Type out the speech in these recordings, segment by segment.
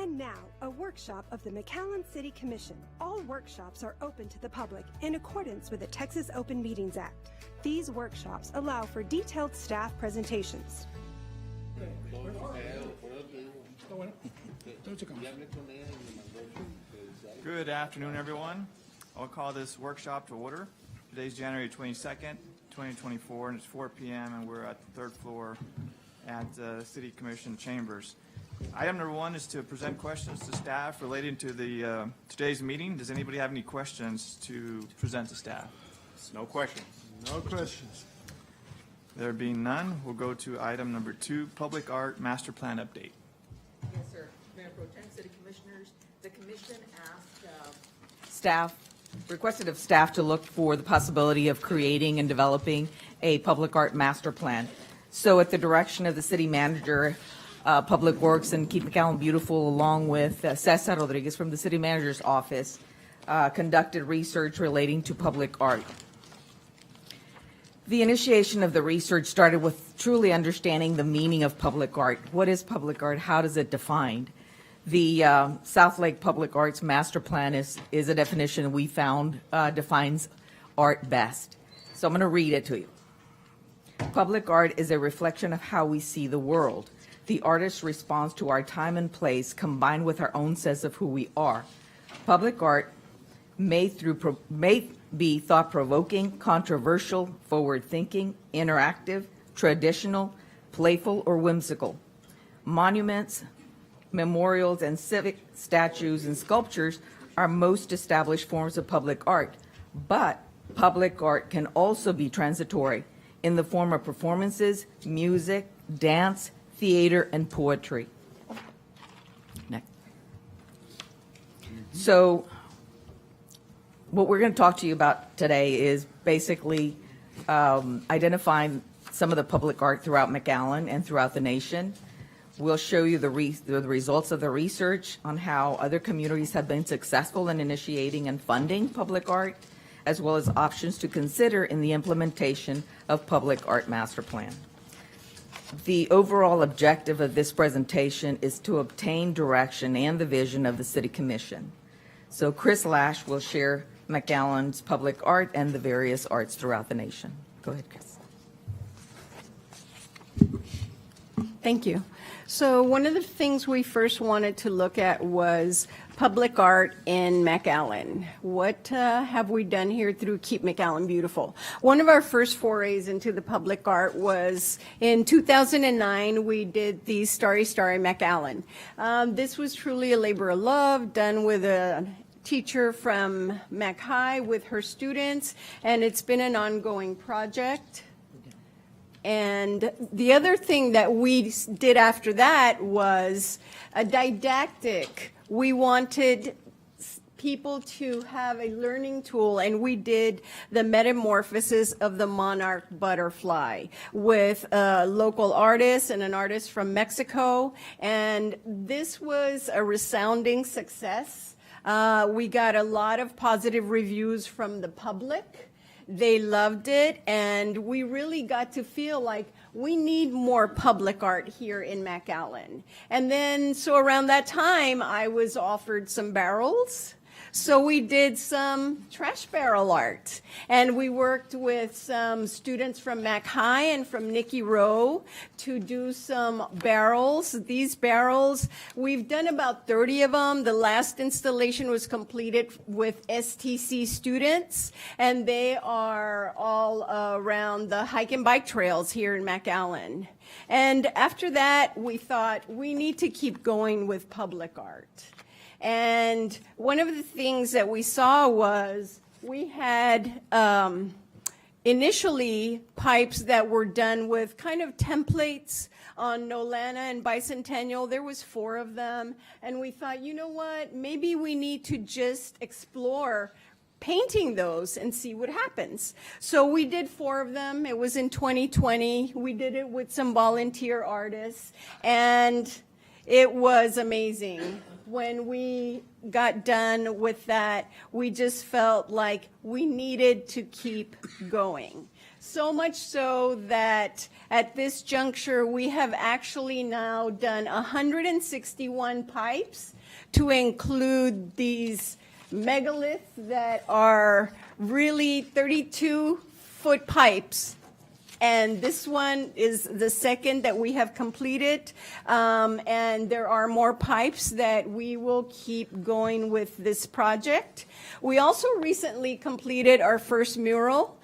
And now, a workshop of the McAllen City Commission. All workshops are open to the public in accordance with the Texas Open Meetings Act. These workshops allow for detailed staff presentations. Good afternoon, everyone. I'll call this workshop to order. Today's January 22nd, 2024, and it's 4 p.m., and we're at the third floor at the City Commission chambers. Item number one is to present questions to staff relating to the today's meeting. Does anybody have any questions to present to staff? No questions. No questions. There being none, we'll go to item number two, Public Art Master Plan Update. Yes, sir. Mayor Pro Tem, City Commissioners, the Commission requested of staff to look for the possibility of creating and developing a public art master plan. So at the direction of the City Manager, Public Works, and Keep McAllen Beautiful, along with Cesar Rodriguez from the City Manager's Office, conducted research relating to public art. The initiation of the research started with truly understanding the meaning of public art. What is public art? How does it define? The South Lake Public Arts Master Plan is a definition we found defines art best. So I'm going to read it to you. Public art is a reflection of how we see the world. The artist's response to our time and place combined with our own sense of who we are. Public art may be thought-provoking, controversial, forward-thinking, interactive, traditional, playful, or whimsical. Monuments, memorials, and civic statues and sculptures are most established forms of public art, but public art can also be transitory in the form of performances, music, dance, theater, and poetry. Next. So what we're going to talk to you about today is basically identifying some of the public art throughout McAllen and throughout the nation. We'll show you the results of the research on how other communities have been successful in initiating and funding public art, as well as options to consider in the implementation of public art master plan. The overall objective of this presentation is to obtain direction and the vision of the City Commission. So Chris Lash will share McAllen's public art and the various arts throughout the nation. Go ahead, Chris. Thank you. So one of the things we first wanted to look at was public art in McAllen. What have we done here through Keep McAllen Beautiful? One of our first forays into the public art was in 2009. We did the Starry Starry McAllen. This was truly a labor of love done with a teacher from Mac High with her students, and it's been an ongoing project. And the other thing that we did after that was a didactic. We wanted people to have a learning tool, and we did the metamorphosis of the monarch butterfly with a local artist and an artist from Mexico. And this was a resounding success. We got a lot of positive reviews from the public. They loved it, and we really got to feel like we need more public art here in McAllen. And then, so around that time, I was offered some barrels. So we did some trash barrel art, and we worked with some students from Mac High and from Nicky Rowe to do some barrels. These barrels, we've done about 30 of them. The last installation was completed with STC students, and they are all around the hike and bike trails here in McAllen. And after that, we thought we need to keep going with public art. And one of the things that we saw was we had initially pipes that were done with kind of templates on Nolana and Bicentennial. There was 4 of them. And we thought, you know what, maybe we need to just explore painting those and see what happens. So we did 4 of them. It was in 2020. We did it with some volunteer artists, and it was amazing. when we got done with that, we just felt like we needed to keep going. So much so that at this juncture, we have actually now done 161 pipes to include these megaliths that are really 32-foot pipes. And this one is the second that we have completed. And there are more pipes that we will keep going with this project. We also recently completed our first mural.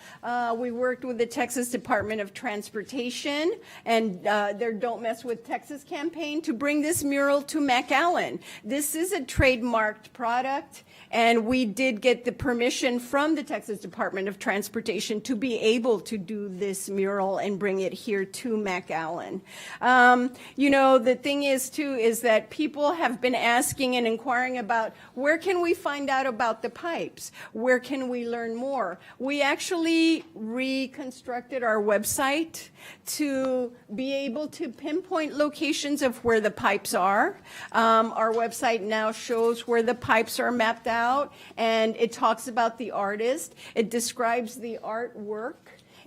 We worked with the Texas Department of Transportation and their Don't Mess with Texas campaign to bring this mural to McAllen. This is a trademarked product. And we did get the permission from the Texas Department of Transportation to be able to do this mural and bring it here to McAllen. You know, the thing is, too, is that people have been asking and inquiring about where can we find out about the pipes? Where can we learn more? We actually reconstructed our website to be able to pinpoint locations of where the pipes are. Our website now shows where the pipes are mapped out, and it talks about the artist. It describes the artwork.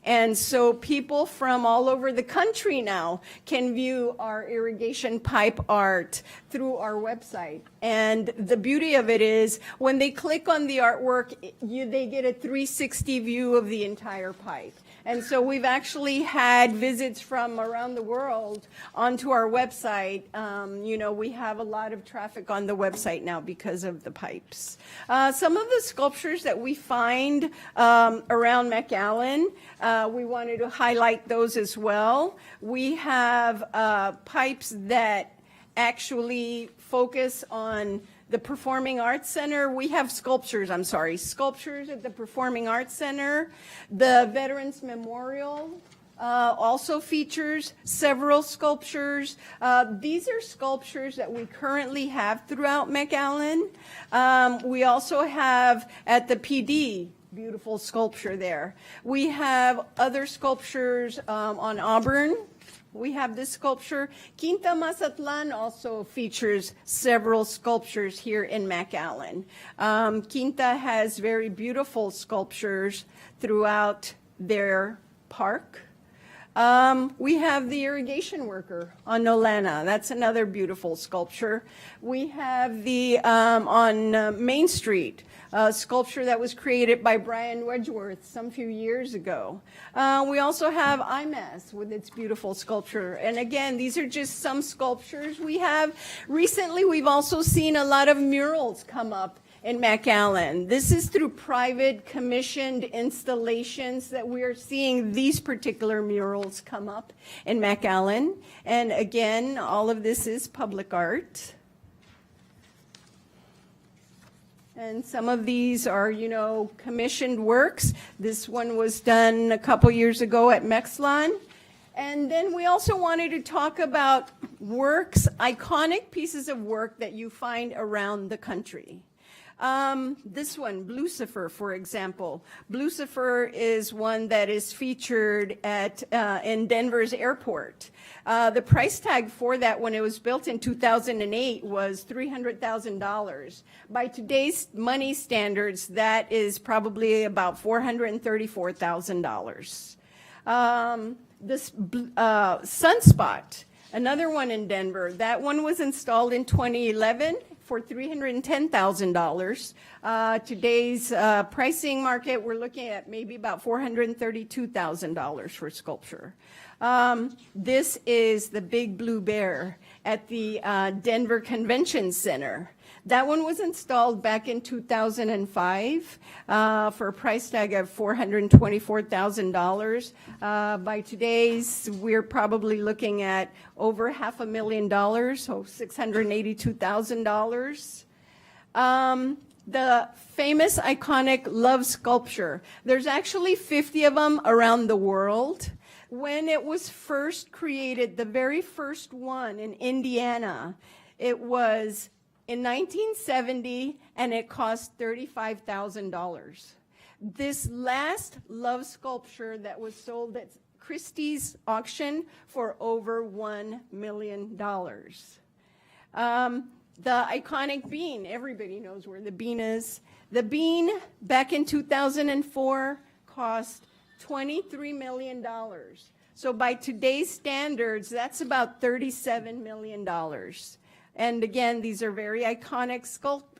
And so people from all over the country now can view our irrigation pipe art through our website. And the beauty of it is when they click on the artwork, they get a 360 view of the entire pipe. And so we've actually had visits from around the world onto our website. You know, we have a lot of traffic on the website now because of the pipes. Some of the sculptures that we find around McAllen, we wanted to highlight those as well. We have pipes that actually focus on the Performing Arts Center. We have sculptures at the Performing Arts Center. The Veterans Memorial also features several sculptures. These are sculptures that we currently have throughout McAllen. We also have at the PD, beautiful sculpture there. We have other sculptures on Auburn. We have this sculpture. Quinta Mazatlan also features several sculptures here in McAllen. Quinta has very beautiful sculptures throughout their park. We have the irrigation worker on Nolana. That's another beautiful sculpture. We have the, on Main Street, a sculpture that was created by Brian Wedgeworth some few years ago. We also have IMAS with its beautiful sculpture. And again, these are just some sculptures we have. Recently, we've also seen a lot of murals come up in McAllen. This is through private commissioned installations that we are seeing these particular murals come up in McAllen. And again, all of this is public art. And some of these are, you know, commissioned works. This one was done a couple years ago at McAllen. And then we also wanted to talk about works, iconic pieces of work that you find around the country. This one, Blucifer, for example. Blucifer is one that is featured at in Denver's airport. The price tag for that when it was built in 2008 was $300,000. By today's money standards, that is probably about $434,000. This Sunspot, another one in Denver, that one was installed in 2011 for $310,000. Today's pricing market, we're looking at maybe about $432,000 for sculpture. This is the Big Blue Bear at the Denver Convention Center. That one was installed back in 2005 for a price tag of $424,000. By today's, we're probably looking at over $500,000, so $682,000. The famous iconic love sculpture. There's actually 50 of them around the world. When it was first created, the very first one in Indiana, it was in 1970, and it cost $35,000. This last love sculpture that was sold at Christie's auction for over $1 million. The iconic bean, everybody knows where the bean is. The bean, back in 2004, cost $23 million. So by today's standards, that's about $37 million. And again, these are very iconic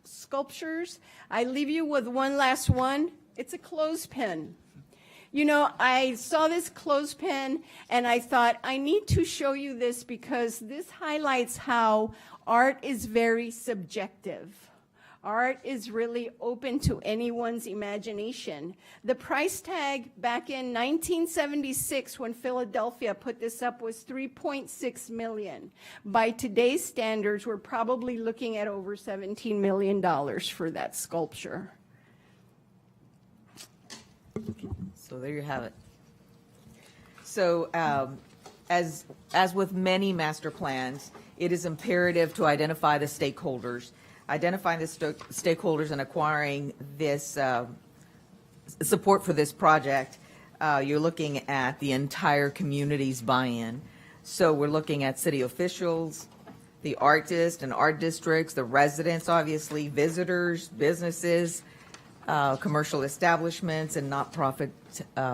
sculptures. I leave you with one last one. It's a clothespin. You know, I saw this clothespin and I thought, I need to show you this because this highlights how art is very subjective. Art is really open to anyone's imagination. The price tag back in 1976 when Philadelphia put this up was $3.6 million. By today's standards, we're probably looking at over $17 million for that sculpture. So there you have it. So as with many master plans, it is imperative to identify the stakeholders. Identifying the stakeholders and acquiring this support for this project, you're looking at the entire community's buy-in. So we're looking at city officials, the artists and art districts, the residents, obviously, visitors, businesses, commercial establishments, and nonprofit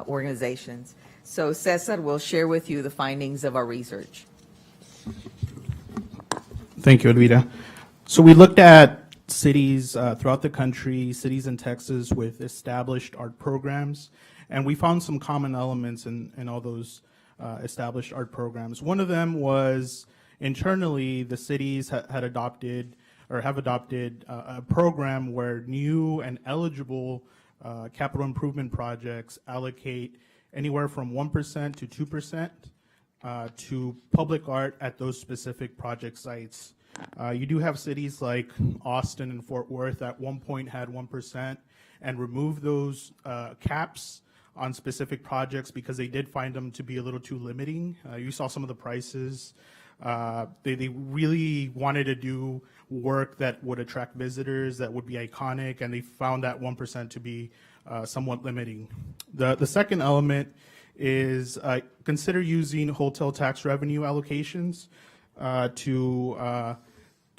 organizations. So Cesar will share with you the findings of our research. Thank you, Elvira. So we looked at cities throughout the country, cities in Texas with established art programs, and we found some common elements in all those established art programs. One of them was internally the cities had adopted or have adopted a program where new and eligible capital improvement projects allocate anywhere from 1% to 2% to public art at those specific project sites. You do have cities like Austin and Fort Worth at one point had 1% and removed those caps on specific projects because they did find them to be a little too limiting. You saw some of the prices. They really wanted to do work that would attract visitors, that would be iconic, and they found that 1% to be somewhat limiting. The second element is consider using hotel tax revenue allocations to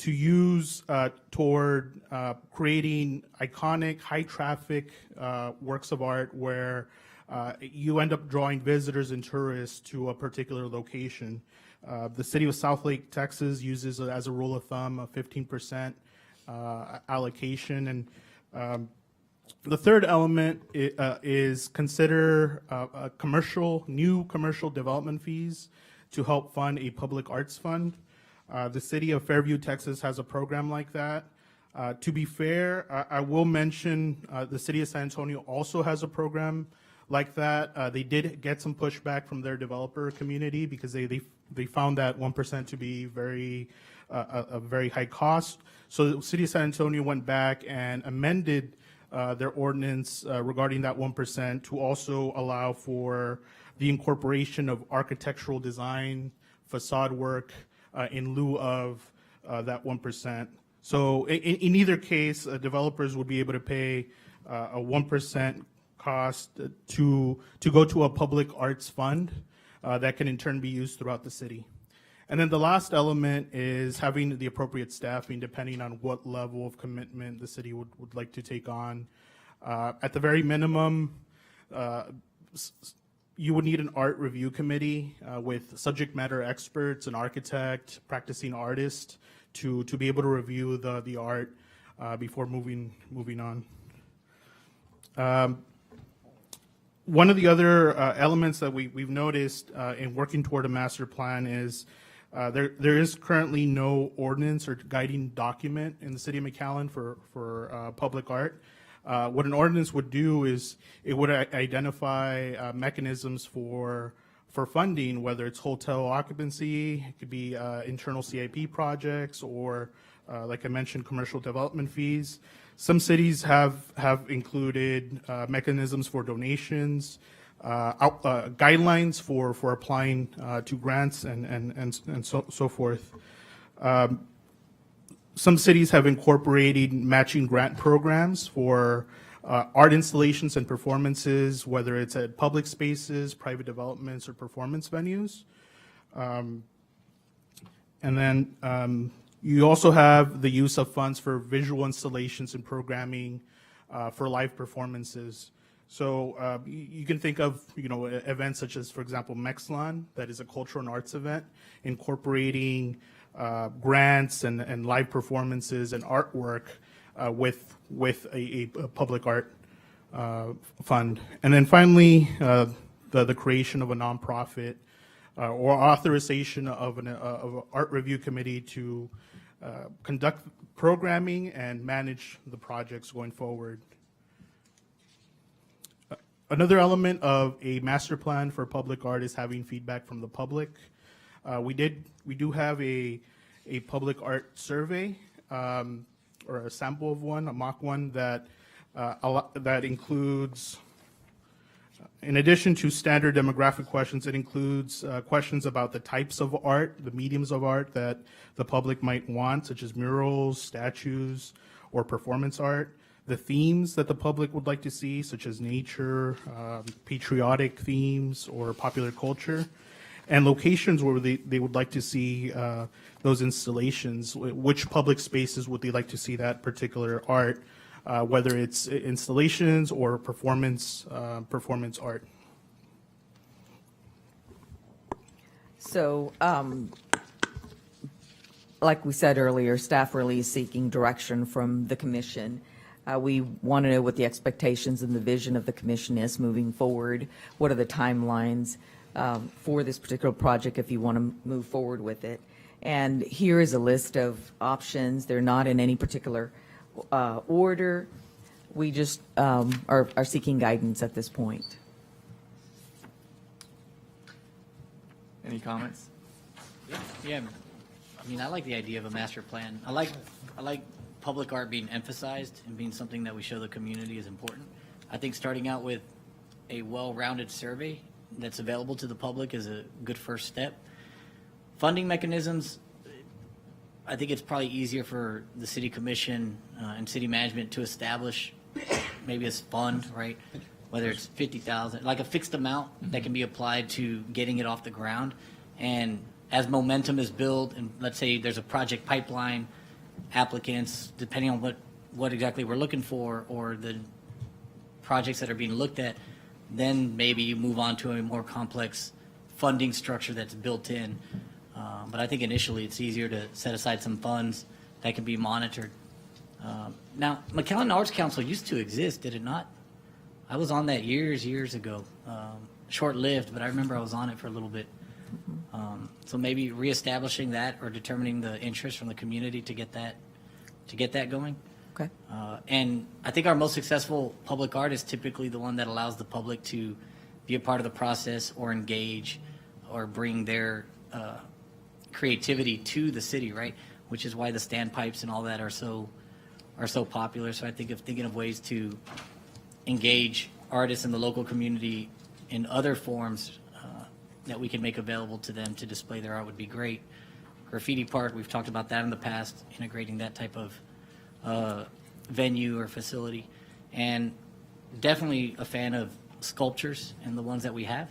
use toward creating iconic, high-traffic works of art where you end up drawing visitors and tourists to a particular location. The city of Southlake, Texas uses it as a rule of thumb a 15% allocation. And the third element is consider new commercial development fees to help fund a public arts fund. The city of Fairview, Texas has a program like that. To be fair, I will mention the city of San Antonio also has a program like that. They did get some pushback from their developer community because they found that 1% to be a very high cost. So the city of San Antonio went back and amended their ordinance regarding that 1% to also allow for the incorporation of architectural design, facade work in lieu of that 1%. So in either case, developers would be able to pay a 1% cost to go to a public arts fund that can in turn be used throughout the city. And then the last element is having the appropriate staffing depending on what level of commitment the city would like to take on. At the very minimum, you would need an art review committee with subject matter experts, an architect, practicing artist to be able to review the art before moving on. One of the other elements that we've noticed in working toward a master plan is there is currently no ordinance or guiding document in the city of McAllen for public art. What an ordinance would do is it would identify mechanisms for funding, whether it's hotel occupancy, it could be internal CIP projects, or like I mentioned, commercial development fees. Some cities have included mechanisms for donations, guidelines for applying to grants and so forth. Some cities have incorporated matching grant programs for art installations and performances, whether it's at public spaces, private developments, or performance venues. And then You also have the use of funds for visual installations and programming for live performances. So you can think of, events such as, for example, McAllen, that is a cultural and arts event, incorporating grants and live performances and artwork with a public art fund. And then finally, the creation of a nonprofit or authorization of an art review committee to conduct programming and manage the projects going forward. Another element of a master plan for public art is having feedback from the public. We do have a public art survey, or a sample of one, a mock one that includes, in addition to standard demographic questions, it includes questions about the types of art, the mediums of art that the public might want, such as murals, statues, or performance art. The themes that the public would like to see, such as nature, patriotic themes, or popular culture. And locations where they would like to see those installations. Which public spaces would they like to see that particular art, whether it's installations or performance art. So, like we said earlier, staff really is seeking direction from the commission. We want to know what the expectations and the vision of the commission is moving forward. What are the timelines for this particular project if you want to move forward with it? And here is a list of options. They're not in any particular order. We just are seeking guidance at this point. Any comments? Yeah, I mean, I like the idea of a master plan. I like public art being emphasized and being something that we show the community is important. I think starting out with a well-rounded survey that's available to the public is a good first step. Funding mechanisms, I think it's probably easier for the city commission and city management to establish maybe a fund, right? Whether it's 50,000, like a fixed amount that can be applied to getting it off the ground. And as momentum is built, and let's say there's a project pipeline, applicants, depending on what exactly we're looking for, or the projects that are being looked at, then maybe you move on to a more complex funding structure that's built in. But I think initially it's easier to set aside some funds that can be monitored. Now, McAllen Arts Council used to exist, did it not? I was on that years ago. Short-lived, but I remember I was on it for a little bit. So maybe reestablishing that or determining the interest from the community to get that going. Okay. And I think our most successful public art is typically the one that allows the public to be a part of the process or engage or bring their creativity to the city, right? Which is why the standpipes and all that are so popular. So I think thinking of ways to engage artists in the local community in other forms that we can make available to them to display their art would be great. Graffiti Park, we've talked about that in the past, integrating that type of venue or facility. And definitely a fan of sculptures and the ones that we have.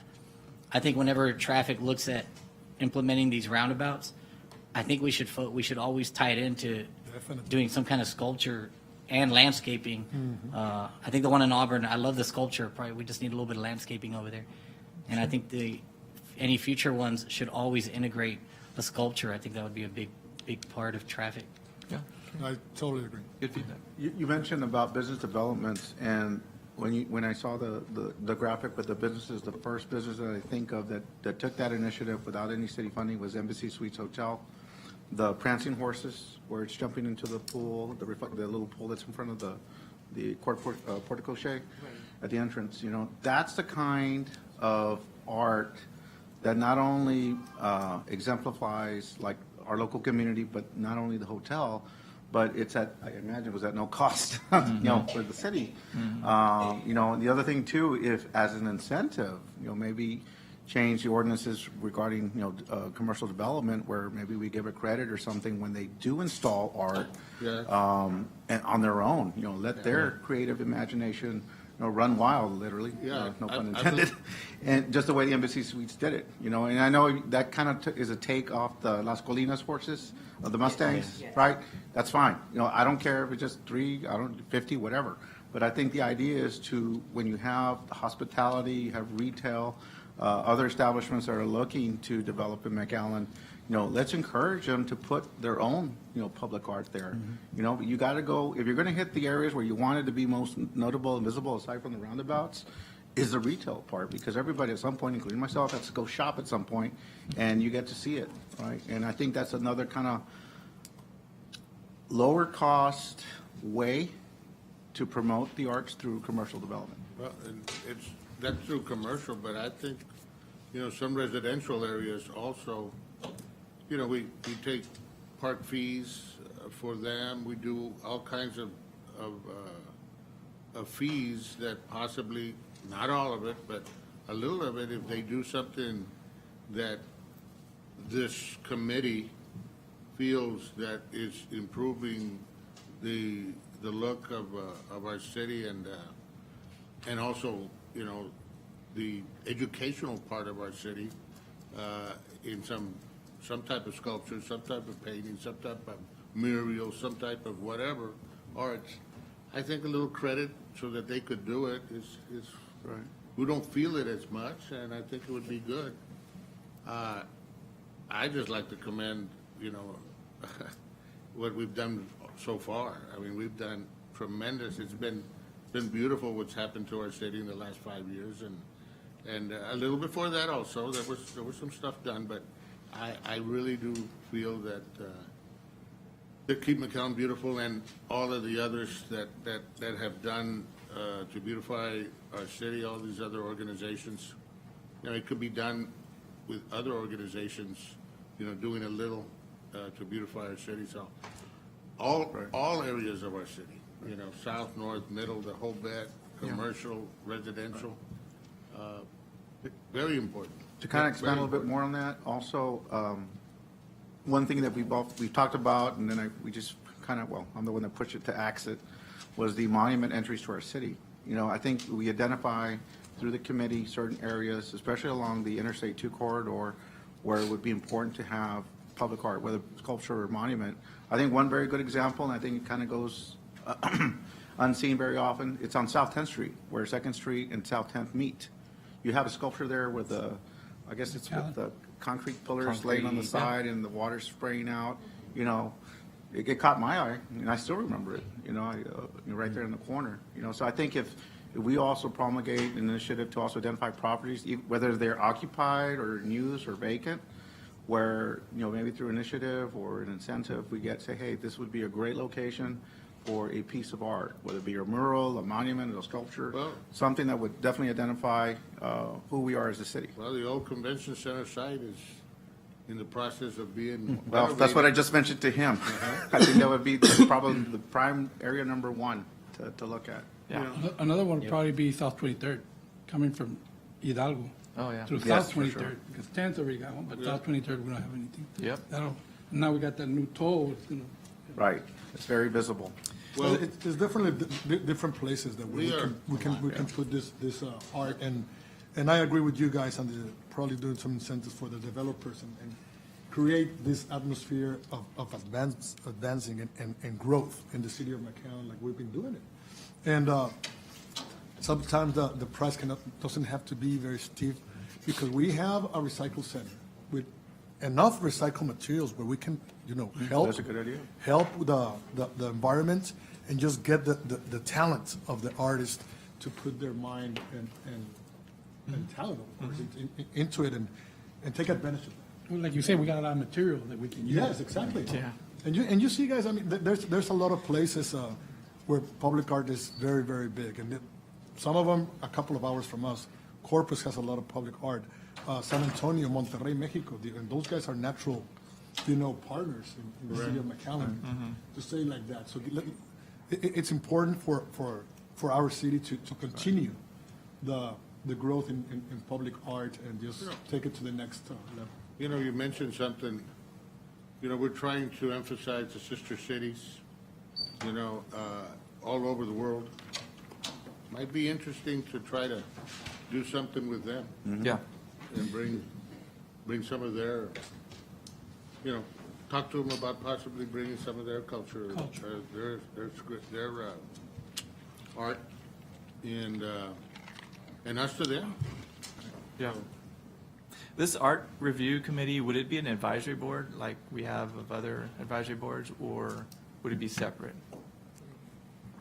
I think whenever traffic looks at implementing these roundabouts, I think we should always tie it into doing some kind of sculpture and landscaping. I think the one in Auburn, I love the sculpture. Probably we just need a little bit of landscaping over there. And I think any future ones should always integrate a sculpture. I think that would be a big part of traffic. Yeah, I totally agree. Good feedback. You mentioned about business developments, and when I saw the graphic with the businesses, the first business that I think of that took that initiative without any city funding was Embassy Suites Hotel. The prancing horses, where it's jumping into the pool, the little pool that's in front of the portico at the entrance. That's the kind of art that not only exemplifies like our local community, but not only the hotel, but I imagine it was at no cost, for the city. And the other thing too, if as an incentive, maybe change the ordinances regarding, commercial development, where maybe we give a credit or something when they do install art, and on their own, let their creative imagination run wild, literally. Yeah, No I pun believe- intended. And just the way the Embassy Suites did it, and I know that kind of is a take off the Las Colinas horses, of the Mustangs, right? That's fine. I don't care if it's just 50, whatever. But I think the idea is to, when you have hospitality, you have retail, other establishments that are looking to develop in McAllen, let's encourage them to put their own, public art there. You got to go, if you're going to hit the areas where you want it to be most notable and visible, aside from the roundabouts, is the retail part, because everybody at some point, including myself, has to go shop at some point, and you get to see it, right? And I think that's another kind of lower cost way to promote the arts through commercial development. Well, and that's through commercial, but I think, some residential areas also, we take park fees for them. We do all kinds of fees that possibly, not all of it, but a little of it, if they do something that this committee feels that is improving the look of our city and also, the educational part of our city, in some type of sculpture, some type of painting, some type of mural, some type of whatever arts. I think a little credit so that they could do it is Right. we don't feel it as much, and I think it would be good. I just like to commend, what we've done so far. I mean, we've done tremendous. It's been beautiful what's happened to our city in the last 5 years, and a little before that also, there was some stuff done, but I really do feel that Keep McAllen Beautiful and all of the others that have done to beautify our city, all these other organizations, it could be done with other organizations, doing a little to beautify our city. So all areas of our city, south, north, middle, the whole bit, commercial, residential, very important. To kind of expand a little bit more on that, also, one thing that we've talked about, and then we just kind of, I'm the one that pushed it to axe it, was the monument entries to our city. I think we identify through the committee certain areas, especially along the Interstate 2 corridor, where it would be important to have public art, whether sculpture or monument. I think one very good example, and I think it kind of goes unseen very often, it's on South 10th Street, where 2nd Street and South 10th meet. You have a sculpture there with I guess it's with the concrete pillars laying on the side and the water spraying out. It caught my eye, and I still remember it. Right there in the corner. So I think if we also promulgate an initiative to also identify properties, whether they're occupied or in use or vacant, where maybe through initiative or an incentive, we say, hey, this would be a great location for a piece of art, whether it be a mural, a monument, a sculpture, something that would definitely identify who we are as a city. Well, the old convention center site is in the process of being Well, that's what I just mentioned to him. I think that would be probably the prime area number one to look at. Yeah. Another one would probably be South 23rd, coming from Hidalgo. Oh, yeah. Through Yes, South for 23rd, sure. because 10th already got one, but South 23rd, we don't have anything. Yep. Now we got that new toll, it's gonna, Right. It's very visible. Well, There's definitely different places that we are- can put this art, and I agree with you guys on probably doing some incentives for the developers and create this atmosphere of advancing and growth in the city of McAllen, like we've been doing it. And sometimes the price doesn't have to be very steep, because we have a recycle center with enough recycled materials where we can, help. That's a good idea. Help the environment and just get the talent of the artist to put their mind and talent, of course, into it and take advantage of that. like you said, we got a lot of material that we can use. Yes, exactly. Yeah. And you see, guys, I mean, there's a lot of places where public art is very, very big, and some of them a couple of hours from us. Corpus has a lot of public art. San Antonio, Monterrey, Mexico, and those guys are natural, partners in the city of McAllen, to say like that. So it's important for our city to continue the growth in public art and just take it to the next level. you mentioned something, we're trying to emphasize the sister cities, all over the world. might be interesting to try to do something with them Yeah. and bring some of their, talk to them about possibly bringing some of their culture, their art, and us to them. Yeah. This art review committee, would it be an advisory board like we have of other advisory boards, or would it be separate?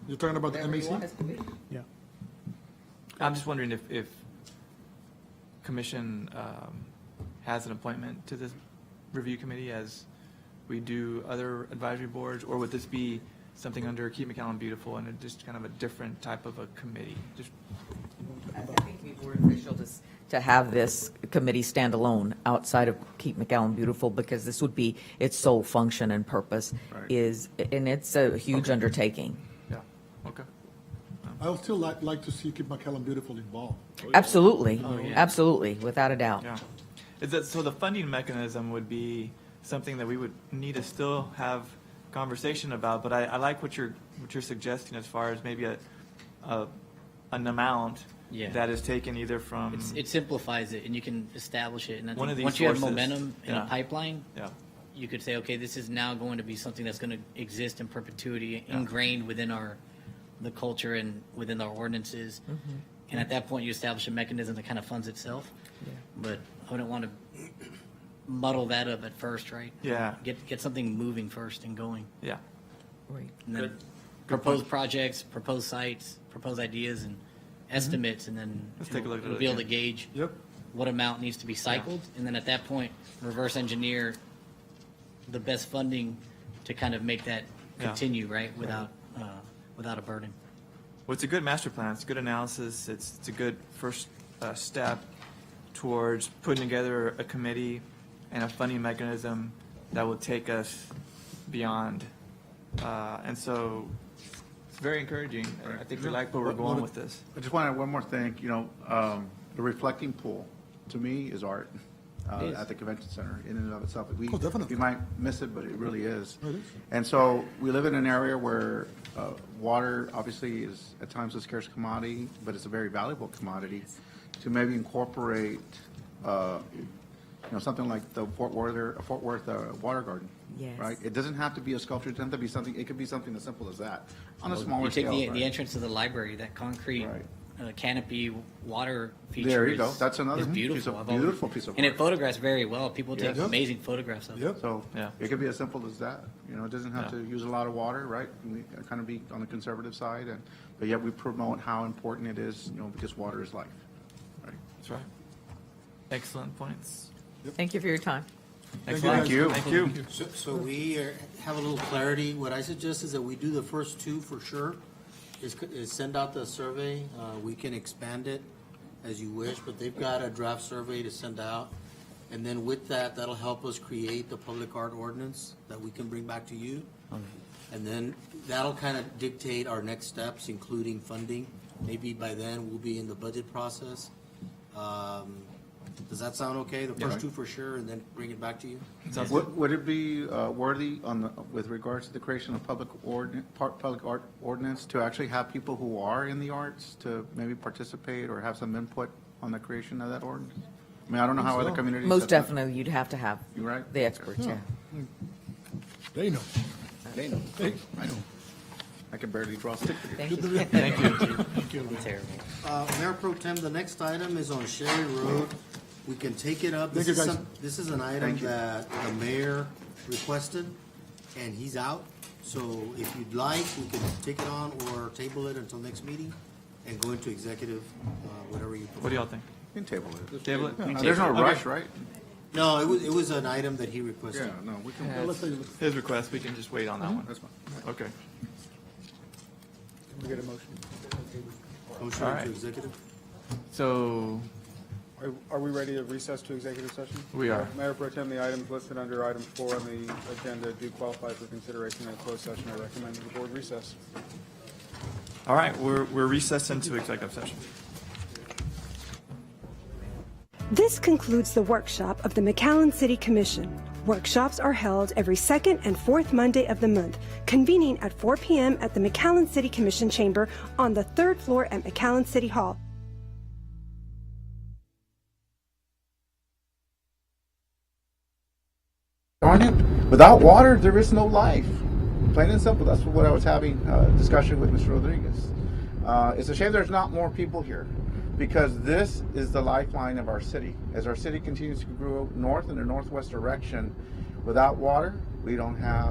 You're talking about the MEC? Yeah. I'm just wondering if commission has an appointment to this review committee as we do other advisory boards, or would this be something under Keep McAllen Beautiful and just kind of a different type of a committee? Just I think it'd be more official to have this committee stand alone outside of Keep McAllen Beautiful, because this would be its sole function and purpose and it's a huge undertaking. yeah, okay. I would still like to see Keep McAllen Beautiful involved. Absolutely, absolutely, without a doubt. Yeah. Is that, so the funding mechanism would be something that we would need to still have conversation about, but I like what you're suggesting as far as maybe an amount Yeah. that is taken either from. It simplifies it, and you can establish it. And I One think of these once you have sources, momentum in yeah. a pipeline, Yeah. you could say, okay, this is now going to be something that's going to exist in perpetuity, ingrained within the culture and within our ordinances. And at that point, you establish a mechanism that kind of funds itself. But I wouldn't want to muddle that up at first, right? Yeah. Get something moving first and going. Yeah. Right. And then propose projects, propose sites, propose ideas and estimates, and then Let's take a look at we'll it be able to again. gauge Yep. what amount needs to be cycled, and then at that point, reverse engineer the best funding to kind of make that Yeah. continue, right, without a burden. Well, it's a good master plan. It's a good analysis. It's a good first step towards putting together a committee and a funding mechanism that will take us beyond. And so it's very encouraging. I think we like where we're going with this. I just want to add one more thing, the reflecting pool, to me, is art It is. at the convention center in and of itself. Oh, definitely. We might miss it, but it really is. It is. And so we live in an area where water obviously is at times a scarce commodity, but it's a very valuable commodity. To maybe incorporate, something like the Fort Worth water garden. Yes. Right? It doesn't have to be a sculpture. It doesn't have to be something. It could be something as simple as that on a smaller You take scale. the right? entrance of the library, that concrete Right. canopy water feature. There you go. is- That's another is beautiful. piece of- I've always- beautiful piece of And it work. photographs very well. People take Yes. amazing photographs of it. Yep. So Yeah. it could be as simple as that. It doesn't have Yeah. to use a lot of water, right? We kind of be on the conservative side, but yet we promote how important it is, because water is life. Right? That's right. Excellent points. Thank you for your time. Excellent. Thank you. Thank you. So we have a little clarity. What I suggest is that we do the first two for sure, is send out the survey. We can expand it as you wish, but they've got a draft survey to send out. And then with that, that'll help us create the public art ordinance that we can bring back to you. And then that'll kind of dictate our next steps, including funding. Maybe by then, we'll be in the budget process. Does that sound okay? The first two for sure, and then bring it back to you? Would it be worthy with regards to the creation of public art ordinance to actually have people who are in the arts to maybe participate or have some input on the creation of that ordinance? I mean, I don't know how other communities. Most have done it. definitely, you'd have to have You're right. the experts, yeah. They know. They know. I know. I can barely draw a stick figure. Thank you. Thank you. Terrible. Mayor Pro Tem, the next item is on Sherry Road. We can take it up. Thank you, guys. This is an item Thank you. that the mayor requested, and he's out. So if you'd like, we can take it on or table it until next meeting and go into executive, whatever you prefer. What do y'all think? You can table it. Table it? There's no Okay. rush, right? No, it was an item that he requested. Yeah, no, we can. Let's say, His request, we can just wait on that one. That's fine. Okay. we get a motion. Motion All right. into executive. So, Are we ready to recess to executive session? We are. Mayor Pro Tem, the items listed under item 4 on the agenda do qualify for consideration in a closed session. I recommend the board recess. all right, we're recessed into executive session. This concludes the workshop of the McAllen City Commission. Workshops are held every second and fourth Monday of the month, convening at 4 p.m. at the McAllen City Commission chamber on the third floor at McAllen City Hall. Darn it, without water, there is no life. Plain and simple. That's what I was having a discussion with Mr. Rodriguez. It's a shame there's not more people here, because this is the lifeline of our city. As our city continues to grow north in the northwest direction, without water, we don't have